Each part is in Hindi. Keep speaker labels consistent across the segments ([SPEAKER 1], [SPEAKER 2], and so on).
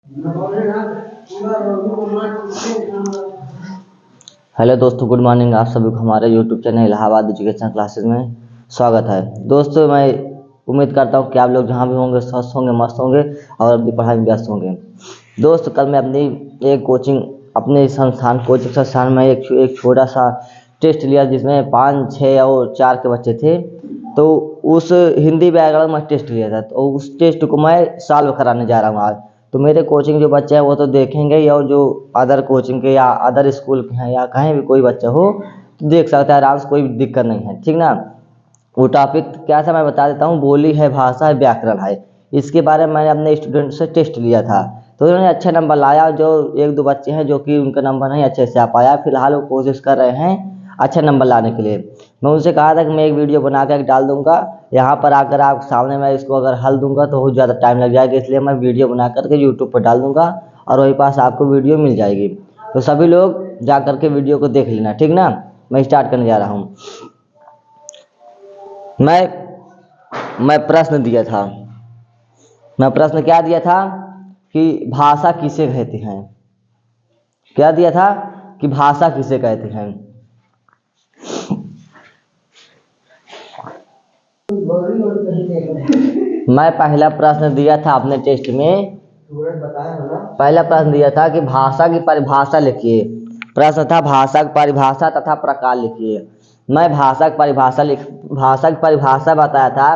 [SPEAKER 1] हेलो दोस्तों, गुड मॉर्निंग। आप सभी को हमारे YouTube channel Allahabad education classes में स्वागत है। दोस्तों, मैं उम्मीद करता हूँ कि आप लोग जहाँ भी होंगे स्वस्थ होंगे, मस्त होंगे और अपनी पढ़ाई में व्यस्त होंगे। दोस्त, कल मैं अपने कोचिंग संस्थान में एक छोटा सा टेस्ट लिया जिसमें 5, 6 और 4 के बच्चे थे। तो उस हिंदी व्याकरण में टेस्ट लिया था, तो उस टेस्ट को मैं सॉल्व कराने जा रहा हूँ आज। तो मेरे कोचिंग जो बच्चे हैं वो तो देखेंगे ही, और जो अदर कोचिंग के या अदर स्कूल के हैं या कहीं भी कोई बच्चा हो तो देख सकता है आराम से, कोई दिक्कत नहीं है, ठीक ना। वो टॉपिक क्या था मैं बता देता हूँ। बोली है, भाषा है, व्याकरण है। इसके बारे में मैंने अपने स्टूडेंट से टेस्ट लिया था, तो उन्होंने अच्छे नंबर लाया। जो 1-2 बच्चे हैं जो कि उनका नंबर नहीं अच्छे से आ पाया, फिलहाल वो कोशिश कर रहे हैं अच्छे नंबर लाने के लिए। मैं उनसे कहा था कि मैं एक वीडियो बना कर डाल दूंगा, यहाँ पर आकर आप सामने मैं इसको अगर हल दूंगा तो बहुत ज़्यादा टाइम लग जाएगा, इसलिए मैं वीडियो बना करके यूट्यूब पर डाल दूंगा और वहीं पास आपको वीडियो मिल जाएगी। तो सभी लोग जा करके वीडियो को देख लेना, ठीक ना। मैं स्टार्ट करने जा रहा हूँ। मैं प्रश्न दिया था। मैं प्रश्न क्या दिया था कि भाषा किसे कहते हैं। क्या दिया था कि भाषा किसे कहते हैं। मैं पहला प्रश्न दिया था अपने टेस्ट में। पहला प्रश्न दिया था कि भाषा की परिभाषा लिखिए। प्रश्न था भाषा की परिभाषा तथा प्रकार लिखिए। मैं भाषा की परिभाषा बताया था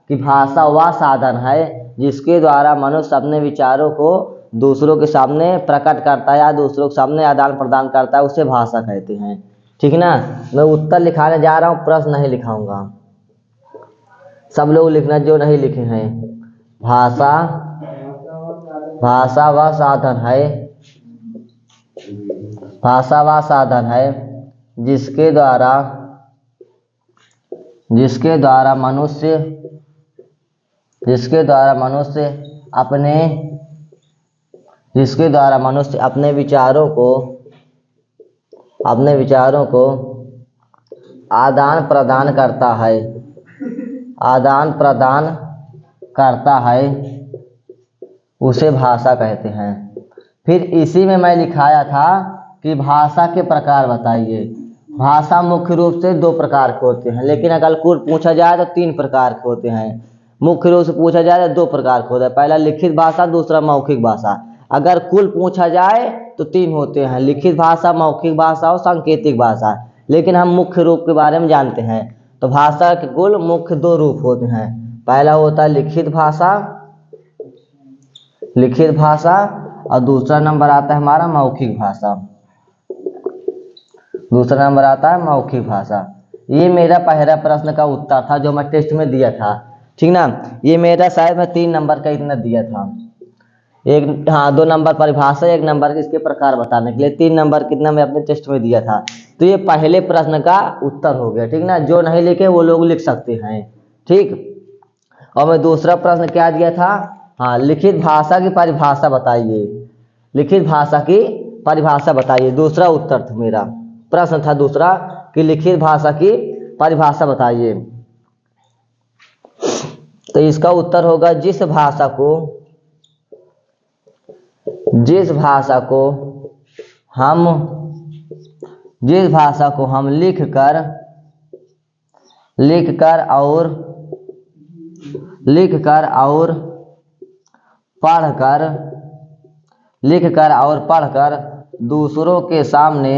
[SPEAKER 1] कि भाषा वह साधन है जिसके द्वारा मनुष्य अपने विचारों को दूसरों के सामने प्रकट करता है या दूसरों के सामने आदान प्रदान करता है, उसे भाषा कहते हैं, ठीक ना। मैं उत्तर लिखाने जा रहा हूँ, प्रश्न नहीं लिखाऊंगा। सब लोग लिखना जो नहीं लिखे हैं। भाषा वह साधन है। भाषा वह साधन है जिसके द्वारा मनुष्य अपने विचारों को आदान प्रदान करता है, उसे भाषा कहते हैं। फिर इसी में मैं लिखाया था कि भाषा के प्रकार बताइए। भाषा मुख्य रूप से 2 प्रकार के होते हैं, लेकिन अगर कुल पूछा जाए तो 3 प्रकार के होते हैं। मुख्य रूप से पूछा जाए तो 2 प्रकार के होते हैं, पहला लिखित भाषा, दूसरा मौखिक भाषा। अगर कुल पूछा जाए तो 3 होते हैं, लिखित भाषा, मौखिक भाषा और सांकेतिक भाषा। लेकिन हम मुख्य रूप के बारे में जानते हैं। तो भाषा के कुल मुख्य 2 रूप होते हैं। पहला होता है लिखित भाषा और दूसरा नंबर आता है हमारा मौखिक भाषा। ये मेरा पहला प्रश्न का उत्तर था जो मैं टेस्ट में दिया था, ठीक ना। ये मेरा शायद मैं 3 नंबर का इतना दिया था। 2 नंबर परिभाषा, 1 नंबर इसके प्रकार बताने के लिए, 3 नंबर कितना मैं अपने टेस्ट में दिया था। तो ये पहले प्रश्न का उत्तर हो गया, ठीक ना। जो नहीं लिखे वो लोग लिख सकते हैं, ठीक। और मैं दूसरा प्रश्न क्या दिया था, लिखित भाषा की परिभाषा बताइए। दूसरा उत्तर था मेरा, प्रश्न था दूसरा कि लिखित भाषा की परिभाषा बताइए। तो इसका उत्तर होगा जिस भाषा को हम लिख कर और पढ़कर दूसरों के सामने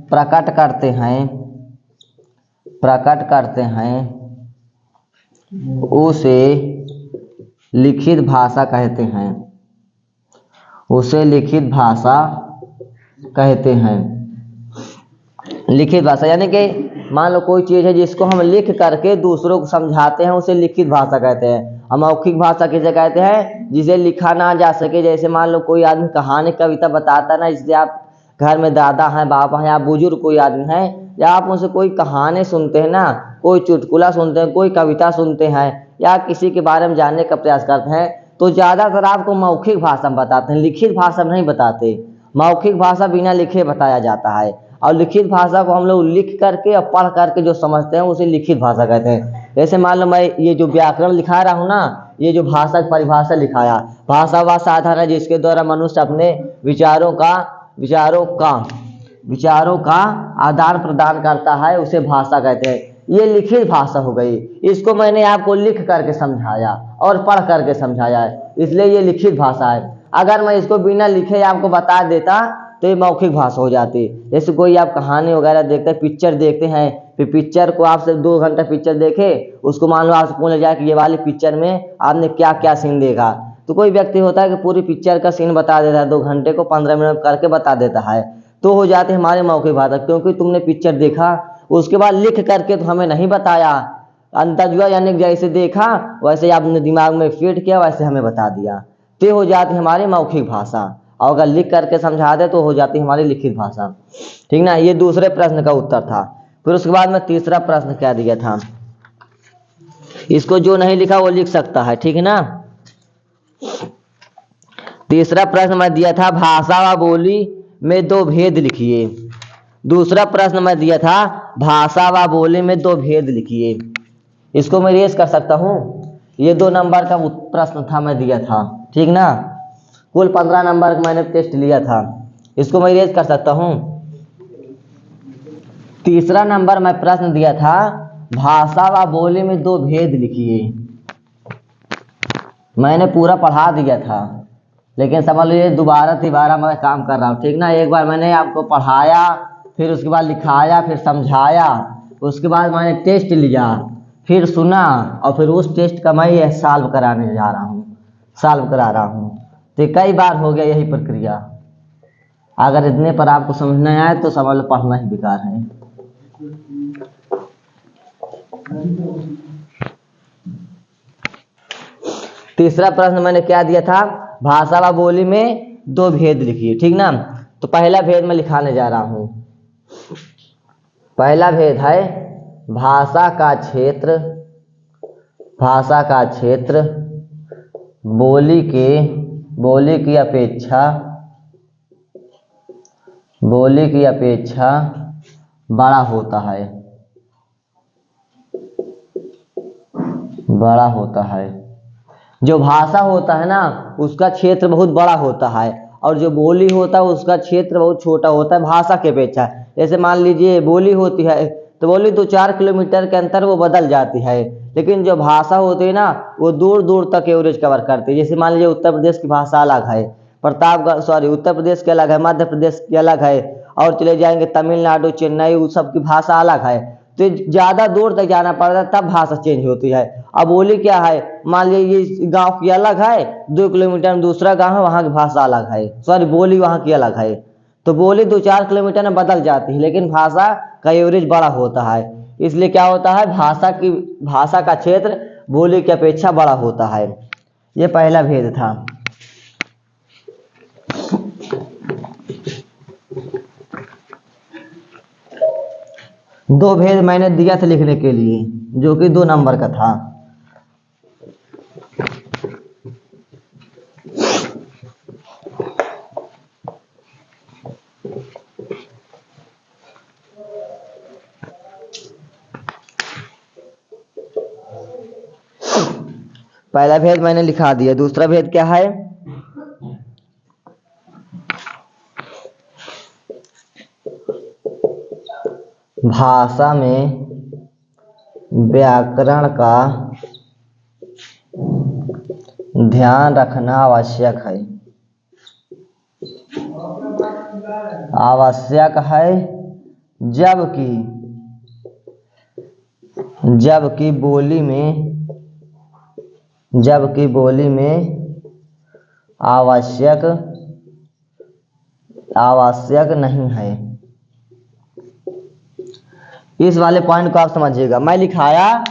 [SPEAKER 1] प्रकट करते हैं, उसे लिखित भाषा कहते हैं। लिखित भाषा यानी कि मान लो कोई चीज़ है जिसको हम लिख करके दूसरों को समझाते हैं, उसे लिखित भाषा कहते हैं। और मौखिक भाषा किसे कहते हैं, जिसे लिखा ना जा सके। जैसे मान लो कोई आदमी कहानी कविता बताता है ना, इसलिए आप घर में दादा हैं, बाबा हैं, या बुजुर्ग कोई आदमी है, या आप उनसे कोई कहानी सुनते हैं ना, कोई चुटकुला सुनते हैं, कोई कविता सुनते हैं, या किसी के बारे में जानने का प्रयास करते हैं, तो ज़्यादातर आपको मौखिक भाषा में बताते हैं, लिखित भाषा में नहीं बताते। मौखिक भाषा बिना लिखे बताया जाता है। और लिखित भाषा को हम लोग लिख करके और पढ़ करके जो समझते हैं उसे लिखित भाषा कहते हैं। जैसे मान लो मैं ये जो व्याकरण लिखा रहा हूँ ना, ये जो भाषा की परिभाषा लिखाया, भाषा वह साधन है जिसके द्वारा मनुष्य अपने विचारों का आदान प्रदान करता है, उसे भाषा कहते हैं। ये लिखित भाषा हो गई। इसको मैंने आपको लिख करके समझाया और पढ़ करके समझाया है, इसलिए ये लिखित भाषा है। अगर मैं इसको बिना लिखे आपको बता देता तो ये मौखिक भाषा हो जाती। जैसे कोई आप कहानी वगैरह देखते हैं, पिक्चर देखते हैं, फिर पिक्चर को आप सिर्फ 2 घंटा पिक्चर देखे, उसको मान लो आपसे पूछ जाए कि ये वाली पिक्चर में आपने क्या क्या सीन देखा, तो कोई व्यक्ति होता है कि पूरी पिक्चर का सीन बता देता है, 2 घंटे को 15 मिनट करके बता देता है, तो हो जाती है हमारी मौखिक भाषा। क्योंकि तुमने पिक्चर देखा, उसके बाद लिख करके तो हमें नहीं बताया, अंतर्जुआ यानी जैसे देखा वैसे आपने दिमाग में फिट किया, वैसे हमें बता दिया, तो हो जाती हमारी मौखिक भाषा। और अगर लिख करके समझा दे तो हो जाती हमारी लिखित भाषा। ठीक ना, ये दूसरे प्रश्न का उत्तर था। फिर उसके बाद में तीसरा प्रश्न क्या दिया था, इसको जो नहीं लिखा वो लिख सकता है, ठीक है ना। तीसरा प्रश्न मैं दिया था भाषा व बोली में 2 भेद लिखिए। दूसरा प्रश्न मैं दिया था भाषा व बोली में 2 भेद लिखिए। इसको मैं रेस कर सकता हूँ, ये 2 नंबर का प्रश्न था मैं दिया था, ठीक ना। कुल 15 नंबर का मैंने टेस्ट लिया था, इसको मैं रेस कर सकता हूँ। तीसरा नंबर मैं प्रश्न दिया था भाषा व बोली में 2 भेद लिखिए। मैंने पूरा पढ़ा दिया था, लेकिन समझ लीजिए दोबारा मैं काम कर रहा हूँ, ठीक ना। एक बार मैंने आपको पढ़ाया, फिर उसके बाद लिखाया, फिर समझाया, उसके बाद मैंने टेस्ट लिया, फिर सुना, और फिर उस टेस्ट का मैं ये सॉल्व करा रहा हूँ। तो कई बार हो गया यही प्रक्रिया। अगर इतने पर आपको समझ नहीं आए तो समझ लो पढ़ना ही बेकार है। तीसरा प्रश्न मैंने क्या दिया था, भाषा व बोली में 2 भेद लिखिए, ठीक ना। तो पहला भेद मैं लिखाने जा रहा हूं। पहला भेद है भाषा का क्षेत्र बोली की अपेक्षा बड़ा होता है। जो भाषा होता है ना उसका क्षेत्र बहुत बड़ा होता है, और जो बोली होता है उसका क्षेत्र बहुत छोटा होता है भाषा के अपेक्षा। जैसे मान लीजिए बोली होती है तो बोली 2-4 किलोमीटर के अंतर वो बदल जाती है, लेकिन जो भाषा होती है ना वो दूर दूर तक एवरेज कवर करती है। जैसे मान लीजिए उत्तर प्रदेश की भाषा अलग है, उत्तर प्रदेश की अलग है, मध्य प्रदेश की अलग है, और चले जाएंगे तमिलनाडु, चेन्नई, उस सब की भाषा अलग है। तो ज़्यादा दूर तक जाना पड़ता है तब भाषा चेंज होती है। अब बोली क्या है, मान लीजिए ये गांव की अलग है, 2 किलोमीटर में दूसरा गांव है, वहाँ की भाषा अलग है, बोली वहाँ की अलग है। तो बोली 2-4 किलोमीटर में बदल जाती है, लेकिन भाषा का एवरेज बड़ा होता है। इसलिए क्या होता है, भाषा का क्षेत्र बोली की अपेक्षा बड़ा होता है। ये पहला भेद था। दो भेद मैंने दिया था लिखने के लिए, जो कि 2 नंबर का था। पहला भेद मैंने लिखा दिया। दूसरा भेद क्या है, भाषा में व्याकरण का ध्यान रखना आवश्यक है, जबकि बोली में आवश्यक नहीं है। इस वाले पॉइंट को आप समझिएगा। मैं लिखाया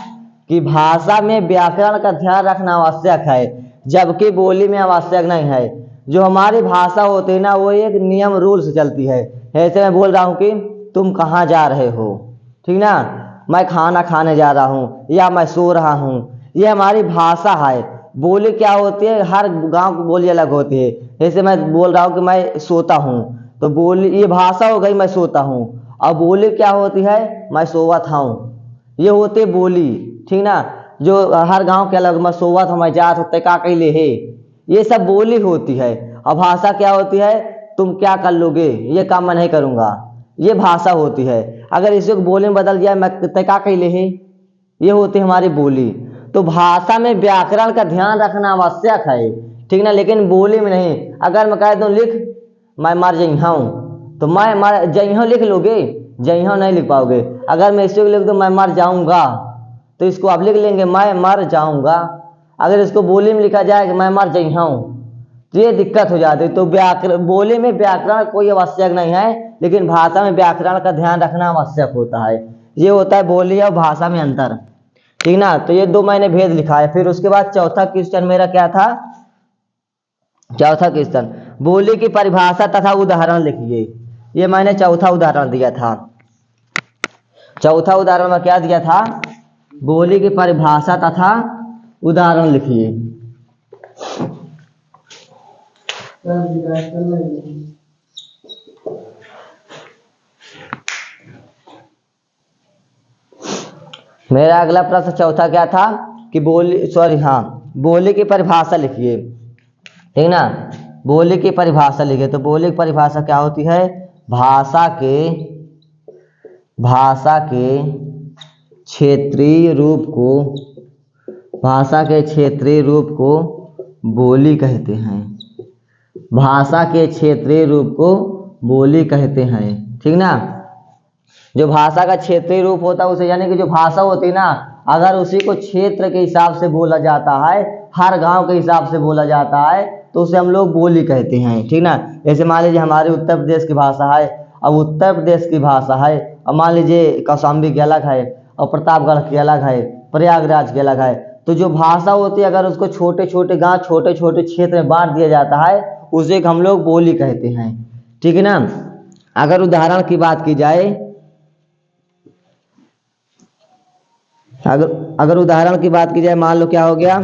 [SPEAKER 1] कि भाषा में व्याकरण का ध्यान रखना आवश्यक है, जबकि बोली में आवश्यक नहीं है। जो हमारी भाषा होती है ना वो एक नियम रूल से चलती है। ऐसे मैं बोल रहा हूँ कि तुम कहाँ जा रहे हो, ठीक ना, मैं खाना खाने जा रहा हूँ या मैं सो रहा हूँ, ये हमारी भाषा है। बोली क्या होती है, हर गांव की बोली अलग होती है। जैसे मैं बोल रहा हूँ कि मैं सोता हूँ, तो बोली ये भाषा हो गई मैं सोता हूँ, और बोली क्या होती है, मैं सोवत हूँ, ये होती बोली, ठीक ना। जो हर गांव के अलग मैं सोवत हूँ, मैं जात होते का कहले है, ये सब बोली होती है। और भाषा क्या होती है, तुम क्या कर लोगे, ये काम मैं नहीं करूँगा, ये भाषा होती है। अगर इसी को बोली में बदल दिया, मैं तय का कहले है, ये होती है हमारी बोली। तो भाषा में व्याकरण का ध्यान रखना आवश्यक है, ठीक ना, लेकिन बोली में नहीं। अगर मैं कह दूँ लिख मैं मर जइहूँ, तो मैं मर जइहूँ लिख लोगे, जइहूँ नहीं लिख पाओगे। अगर मैं इसको लिख दूँ मैं मर जाऊँगा, तो इसको आप लिख लेंगे मैं मर जाऊँगा। अगर इसको बोली में लिखा जाए कि मैं मर जइहूँ, तो ये दिक्कत हो जाती है। तो व्याकरण, बोली में व्याकरण कोई आवश्यक नहीं है, लेकिन भाषा में व्याकरण का ध्यान रखना आवश्यक होता है। ये होता है बोली और भाषा में अंतर, ठीक ना। तो ये दो मैंने भेद लिखा है। फिर उसके बाद चौथा क्वेश्चन मेरा क्या था, चौथा क्वेश्चन बोली की परिभाषा तथा उदाहरण लिखिए। ये मैंने चौथा उदाहरण दिया था। चौथा उदाहरण में क्या दिया था, बोली की परिभाषा तथा उदाहरण लिखिए। मेरा अगला प्रश्न चौथा क्या था कि बोली की परिभाषा लिखिए, ठीक ना। बोली की परिभाषा लिखिए। तो बोली की परिभाषा क्या होती है, भाषा के क्षेत्रीय रूप को बोली कहते हैं। भाषा के क्षेत्रीय रूप को बोली कहते हैं, ठीक ना। जो भाषा का क्षेत्रीय रूप होता है उसे, यानी कि जो भाषा होती है ना, अगर उसी को क्षेत्र के हिसाब से बोला जाता है, हर गांव के हिसाब से बोला जाता है, तो उसे हम लोग बोली कहते हैं, ठीक ना। जैसे मान लीजिए हमारे उत्तर प्रदेश की भाषा है, अब उत्तर प्रदेश की भाषा है, अब मान लीजिए कौशाम्बी की अलग है, और प्रतापगढ़ की अलग है, प्रयागराज की अलग है। तो जो भाषा होती है, अगर उसको छोटे छोटे गाँव, छोटे छोटे क्षेत्र में बांट दिया जाता है, उसे हम लोग बोली कहते हैं, ठीक है ना। अगर उदाहरण की बात की जाए, अगर उदाहरण की बात की जाए, मान लो क्या हो गया,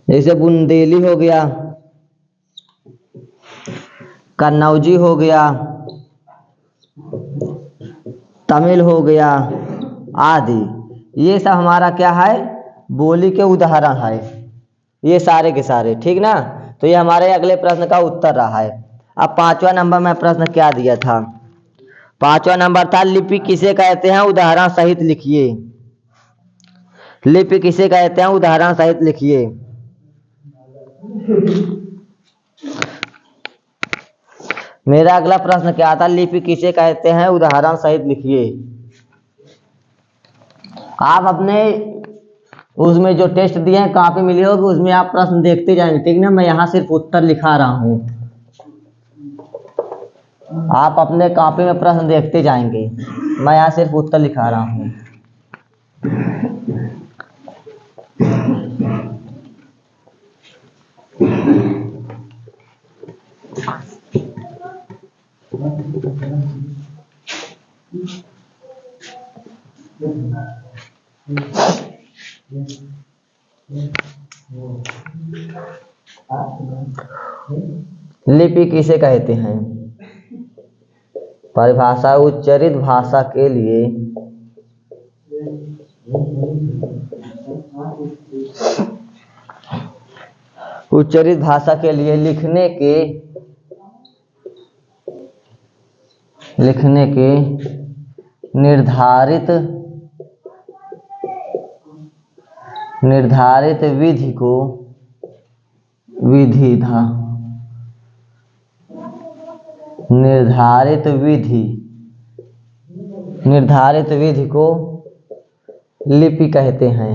[SPEAKER 1] जैसे बुंदेली हो गया, कन्नौजी हो गया, तमिल हो गया आदि, ये सब हमारा क्या है, बोली के उदाहरण है, ये सारे के सारे, ठीक ना। तो ये हमारे अगले प्रश्न का उत्तर रहा है। अब पांचवा नंबर में प्रश्न क्या दिया था, पांचवा नंबर था लिपि किसे कहते हैं, उदाहरण सहित लिखिए। लिपि किसे कहते हैं, उदाहरण सहित लिखिए। मेरा अगला प्रश्न क्या था, लिपि किसे कहते हैं, उदाहरण सहित लिखिए। आप अपने उसमें जो टेस्ट दिए हैं, कॉपी मिली होगी, उसमें आप प्रश्न देखते जाएंगे, ठीक ना। मैं यहाँ सिर्फ उत्तर लिखा रहा हूँ, आप अपने कॉपी में प्रश्न देखते जाएंगे, मैं यहाँ सिर्फ उत्तर लिखा रहा हूँ। लिपि किसे कहते हैं, परिभाषा, उच्चरित भाषा के लिए उच्चरित भाषा के लिए लिखने के निर्धारित विधि को लिपि कहते हैं।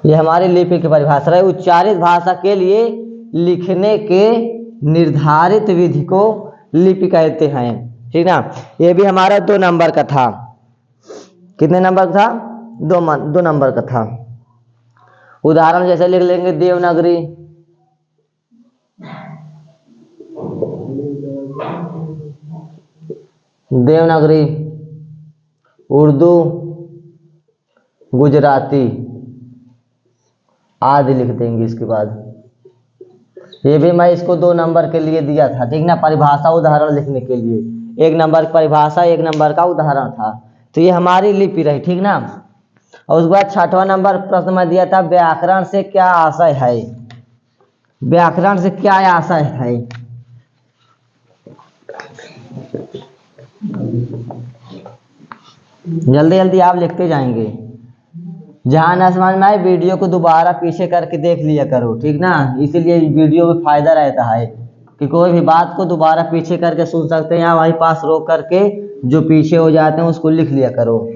[SPEAKER 1] ये हमारी लिपि की परिभाषा है। उच्चारित भाषा के लिए लिखने के निर्धारित विधि को लिपि कहते हैं, ठीक ना। ये भी हमारा 2 नंबर का था। कितने नंबर का था, 2 नंबर का था। उदाहरण जैसे लिख लेंगे, देवनागरी, उर्दू, गुजराती आदि लिख देंगे। इसके बाद ये भी मैं इसको 2 नंबर के लिए दिया था, ठीक ना, परिभाषा उदाहरण लिखने के लिए। 1 नंबर की परिभाषा, 1 नंबर का उदाहरण था। तो ये हमारी लिपि रही, ठीक ना। और उसके बाद 6वां नंबर प्रश्न में दिया था, व्याकरण से क्या आशय है। व्याकरण से क्या आशय है। जल्दी जल्दी आप लिखते जाएंगे। जहां न समझ में आए वीडियो को दोबारा पीछे करके देख लिया करो, ठीक ना। इसीलिए वीडियो में फायदा रहता है कि कोई भी बात को दोबारा पीछे करके सुन सकते हैं, या वहीं पास रोक करके जो पीछे हो जाते हैं उसको लिख लिया करो।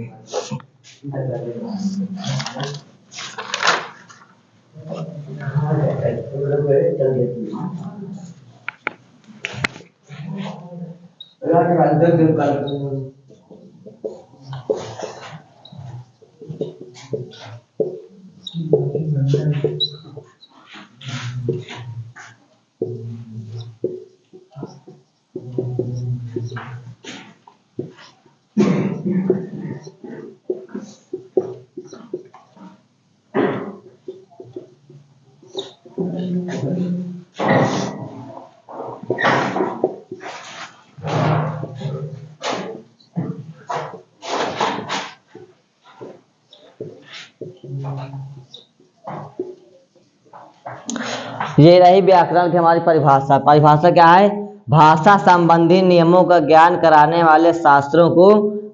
[SPEAKER 1] ये रही व्याकरण की हमारी परिभाषा। परिभाषा क्या है, भाषा संबंधी नियमों का ज्ञान कराने वाले शास्त्रों को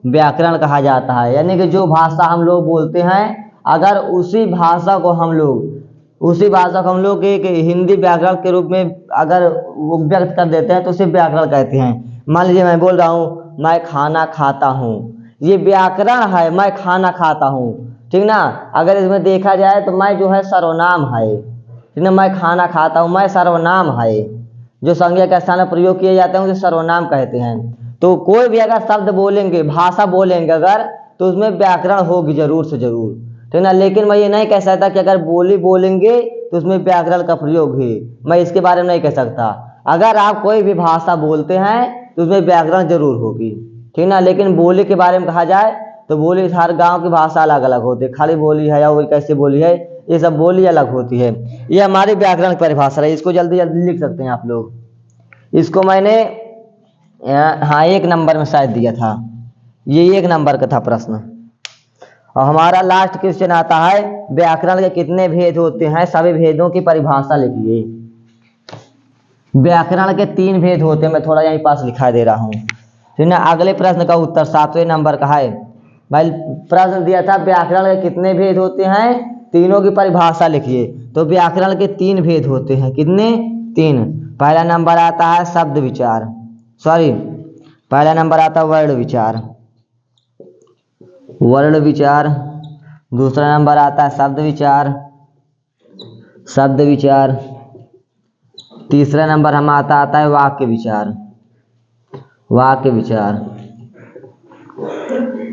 [SPEAKER 1] व्याकरण कहा जाता है। यानी कि जो भाषा हम लोग बोलते हैं, अगर उसी भाषा को हम लोग एक हिंदी व्याकरण के रूप में अगर व्यक्त कर देते हैं तो उसे व्याकरण कहते हैं। मान लीजिए मैं बोल रहा हूँ, मैं खाना खाता हूँ, ये व्याकरण है, मैं खाना खाता हूँ, ठीक ना। अगर इसमें देखा जाए तो मैं जो है सर्वनाम है, ठीक ना। मैं खाना खाता हूँ, मैं सर्वनाम है। जो संज्ञा के स्थान में प्रयोग किए जाते हैं उसे सर्वनाम कहते हैं। तो कोई भी अगर शब्द बोलेंगे, भाषा बोलेंगे अगर, तो उसमें व्याकरण होगी जरूर से जरूर, ठीक ना। लेकिन मैं ये नहीं कह सकता कि अगर बोली बोलेंगे तो उसमें व्याकरण का प्रयोग है, मैं इसके बारे में नहीं कह सकता। अगर आप कोई भी भाषा बोलते हैं तो उसमें व्याकरण जरूर होगी, ठीक ना। लेकिन बोली के बारे में कहा जाए तो बोली हर गांव की भाषा अलग अलग होती है, खड़ी बोली है या वो कैसे बोली है, ये सब बोली अलग होती है। ये हमारी व्याकरण की परिभाषा है, इसको जल्दी जल्दी लिख सकते हैं आप लोग। इसको मैंने हाँ 1 नंबर में शायद दिया था, ये 1 नंबर का था प्रश्न। और हमारा लास्ट क्वेश्चन आता है, व्याकरण के कितने भेद होते हैं, सभी भेदों की परिभाषा लिखिए। व्याकरण के 3 भेद होते हैं, मैं थोड़ा यहीं पास लिखा दे रहा हूँ, ठीक ना। अगले प्रश्न का उत्तर 7वें नंबर का है। भाई प्रश्न दिया था व्याकरण के कितने भेद होते हैं, तीनों की परिभाषा लिखिए। तो व्याकरण के 3 भेद होते हैं, कितने, 3। पहला नंबर आता है शब्द विचार, पहला नंबर आता है वर्ण विचार। दूसरा नंबर आता है शब्द विचार। तीसरा नंबर हम आता है वाक्य विचार।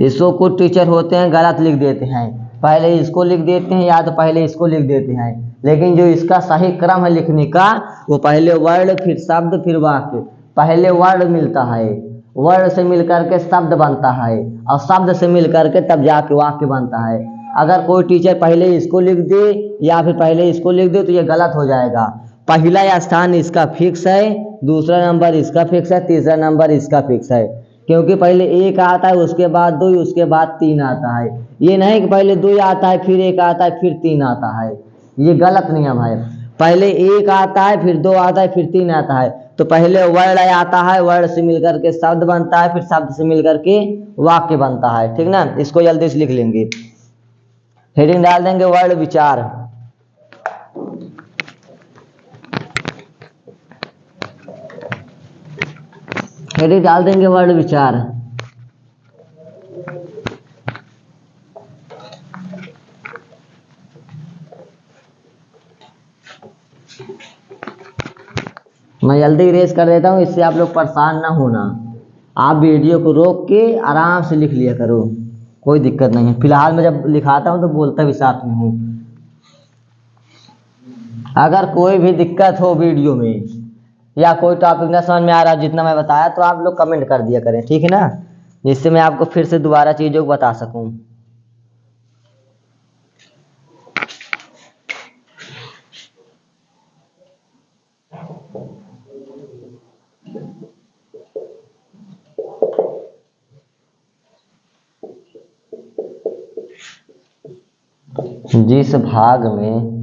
[SPEAKER 1] इसको कुछ टीचर होते हैं गलत लिख देते हैं, पहले इसको लिख देते हैं या तो पहले इसको लिख देते हैं। लेकिन जो इसका सही क्रम है लिखने का, वो पहले वर्ण फिर शब्द फिर वाक्य। पहले वर्ण मिलता है, वर्ण से मिलकर के शब्द बनता है, और शब्द से मिलकर के तब जाके वाक्य बनता है। अगर कोई टीचर पहले इसको लिख दे या फिर पहले इसको लिख दे तो ये गलत हो जाएगा। पहला स्थान इसका फिक्स है, दूसरा नंबर इसका फिक्स है, तीसरा नंबर इसका फिक्स है। क्योंकि पहले 1 आता है, उसके बाद 2, उसके बाद 3 आता है। ये नहीं कि पहले 2 आता है फिर 1 आता है फिर 3 आता है, ये गलत नियम है। पहले 1 आता है फिर 2 आता है फिर 3 आता है। तो पहले वर्ण आता है, वर्ण से मिलकर के शब्द बनता है, फिर शब्द से मिलकर के वाक्य बनता है, ठीक ना। इसको जल्दी से लिख लेंगे, हेडिंग डाल देंगे वर्ण विचार। हेडिंग डाल देंगे वर्ण विचार। मैं जल्दी इरेज कर देता हूँ, इससे आप लोग परेशान ना होना। आप वीडियो को रोक के आराम से लिख लिया करो, कोई दिक्कत नहीं है। फिलहाल मैं जब लिखाता हूँ तो बोलता भी साथ में हूँ। अगर कोई भी दिक्कत हो वीडियो में या कोई टॉपिक ना समझ में आ रहा जितना मैं बताया, तो आप लोग कमेंट कर दिया करें, ठीक है ना, जिससे मैं आपको फिर से दोबारा चीज़ों को बता सकूँ। जिस भाग में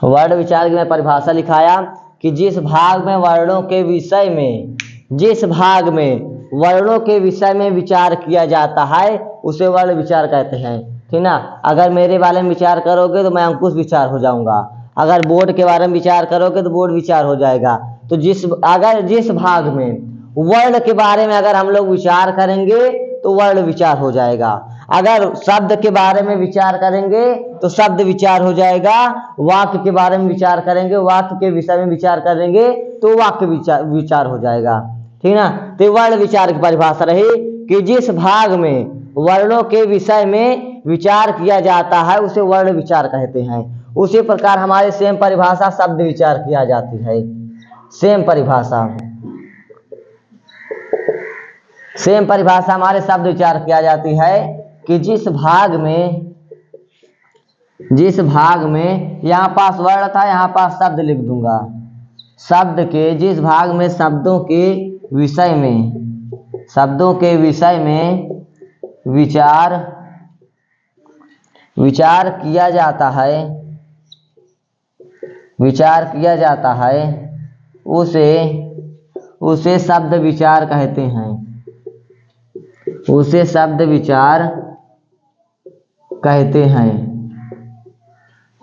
[SPEAKER 1] वर्ण विचार की मैं परिभाषा लिखाया कि जिस भाग में वर्णों के विषय में, जिस भाग में वर्णों के विषय में विचार किया जाता है उसे वर्ण विचार कहते हैं। ठीक ना। अगर मेरे बारे में विचार करोगे तो मैं अंकुश विचार हो जाऊंगा, अगर बोर्ड के बारे में विचार करोगे तो बोर्ड विचार हो जाएगा। तो जिस भाग में वर्ण के बारे में अगर हम लोग विचार करेंगे तो वर्ण विचार हो जाएगा, अगर शब्द के बारे में विचार करेंगे तो शब्द विचार हो जाएगा, वाक्य के बारे में विचार करेंगे, वाक्य के विषय में विचार करेंगे तो वाक्य विचार हो जाएगा। ठीक ना। तो वर्ण विचार की परिभाषा रही कि जिस भाग में वर्णों के विषय में विचार किया जाता है उसे वर्ण विचार कहते हैं। उसी प्रकार हमारे सेम परिभाषा शब्द विचार किया जाती है। सेम परिभाषा हमारे शब्द विचार किया जाती है कि जिस भाग में यहाँ पास वर्ण था, यहाँ पास शब्द लिख दूंगा, शब्द के जिस भाग में शब्दों के विषय में विचार किया जाता है उसे शब्द विचार कहते हैं, उसे शब्द विचार कहते हैं।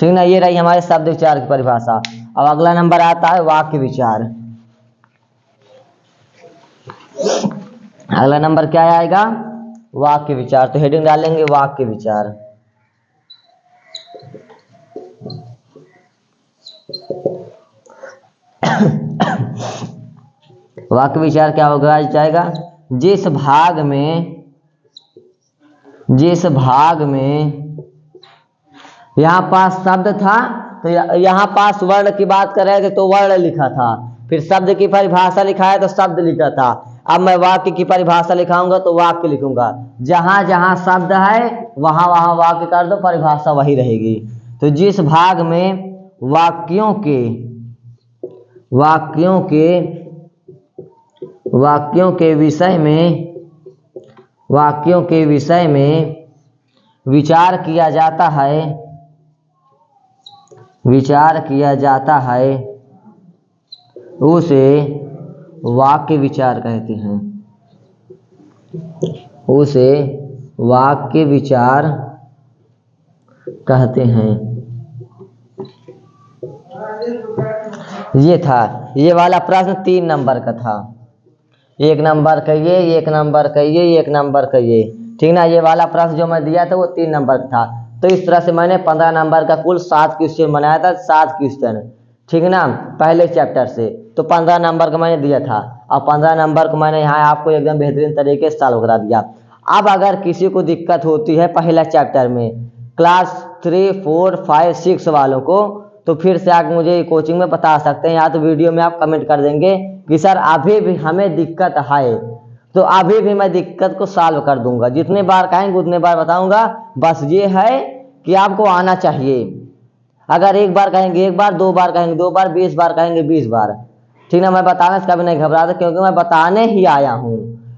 [SPEAKER 1] ठीक ना। ये रही हमारे शब्द विचार की परिभाषा। अब अगला नंबर आता है वाक्य विचार। अगला नंबर क्या आएगा? वाक्य विचार। तो हेडिंग डालेंगे वाक्य विचार। वाक्य विचार क्या होगा जाएगा? जिस भाग में यहाँ पास शब्द था तो यहाँ पास वर्ण की बात कर रहे थे तो वर्ण लिखा था, फिर शब्द की परिभाषा लिखा है तो शब्द लिखा था। अब मैं वाक्य की परिभाषा लिखाऊंगा तो वाक्य लिखूंगा। जहां जहां शब्द है वहां वहां वाक्य कर दो, परिभाषा वही रहेगी। तो जिस भाग में वाक्यों के विषय में विचार किया जाता है उसे वाक्य विचार कहते हैं, उसे वाक्य विचार कहते हैं। ये था, ये वाला प्रश्न 3 नंबर का था। 1 नंबर का ये, 1 नंबर का ये, 1 नंबर का ये। ठीक ना। ये वाला प्रश्न जो मैं दिया था वो 3 नंबर का था। तो इस तरह से मैंने 15 नंबर का कुल 7 क्वेश्चन बनाया था, 7 क्वेश्चन। ठीक ना। पहले चैप्टर से तो 15 नंबर का मैंने दिया था और 15 नंबर को मैंने यहाँ आपको एकदम बेहतरीन तरीके से सॉल्व करा दिया। अब अगर किसी को दिक्कत होती है पहला चैप्टर में, क्लास 3, 4, 5, 6 वालों को, तो फिर से आके मुझे कोचिंग में बता सकते हैं, या तो वीडियो में आप कमेंट कर देंगे कि सर अभी भी हमें दिक्कत है, तो अभी भी मैं दिक्कत को सॉल्व कर दूंगा। जितने बार कहेंगे उतने बार बताऊंगा। बस ये है कि आपको आना चाहिए। अगर 1 बार कहेंगे 1 बार, 2 बार कहेंगे 2 बार, 20 बार कहेंगे 20 बार। ठीक ना। मैं बताने से कभी नहीं घबराता, क्योंकि मैं बताने ही आया हूँ,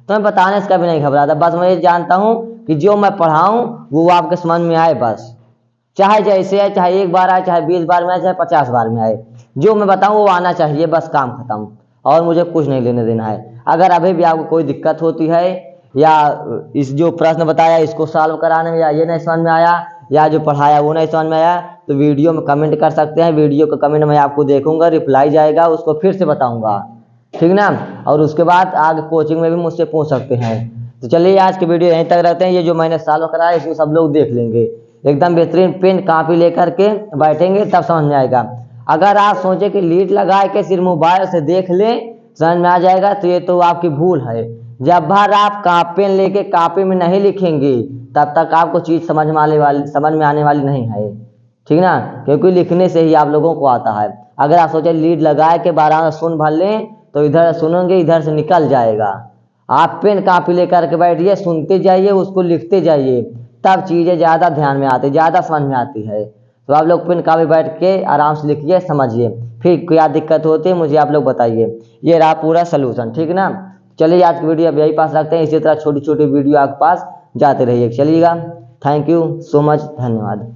[SPEAKER 1] तो मैं बताने से कभी नहीं घबराता। बस मैं ये जानता हूँ कि जो मैं पढ़ाऊँ वो आपके समझ में आए, बस चाहे जैसे आए, चाहे 1 बार आए, चाहे 20 बार में आए, चाहे 50 बार में आए, जो मैं बताऊँ वो आना चाहिए, बस काम खत्म। और मुझे कुछ नहीं लेने देना है। अगर अभी भी आपको कोई दिक्कत होती है, या इस जो प्रश्न बताया इसको सॉल्व कराने में, या ये नहीं समझ में आया, या जो पढ़ाया वो नहीं समझ में आया, तो वीडियो में कमेंट कर सकते हैं। वीडियो का कमेंट मैं आपको देखूंगा, रिप्लाई जाएगा, उसको फिर से बताऊंगा। ठीक ना। और उसके बाद आगे कोचिंग में भी मुझसे पूछ सकते हैं। तो चलिए आज की वीडियो यहीं तक रखते हैं। ये जो मैंने सॉल्व कराया इसको सब लोग देख लेंगे, एकदम बेहतरीन पेन कापी लेकर के बैठेंगे, तब समझ में आएगा। अगर आप सोचे कि लीड लगा के सिर्फ मोबाइल से देख ले समझ में आ जाएगा, तो ये तो आपकी भूल है। जब भर आप पेन लेके कॉपी में नहीं लिखेंगे तब तक आपको चीज़ समझ में आने वाली नहीं है, ठीक ना। क्योंकि लिखने से ही आप लोगों को आता है। अगर आप सोचे लीड लगाए के 12 सुन भर लें तो इधर सुनेंगे इधर से निकल जाएगा। आप पेन कॉपी लेकर के बैठिए, सुनते जाइए, उसको लिखते जाइए, तब चीज़ें ज़्यादा ध्यान में आती, ज़्यादा समझ में आती है। तो आप लोग पेन कॉपी बैठ के आराम से लिखिए, समझिए, फिर क्या दिक्कत होती है मुझे आप लोग बताइए। ये रहा पूरा सलूशन, ठीक ना। चलिए आज की वीडियो अब यही पास रखते हैं, इसी तरह छोटी छोटी वीडियो आपके पास जाते रहिए। चलिएगा, थैंक यू सो मच, धन्यवाद।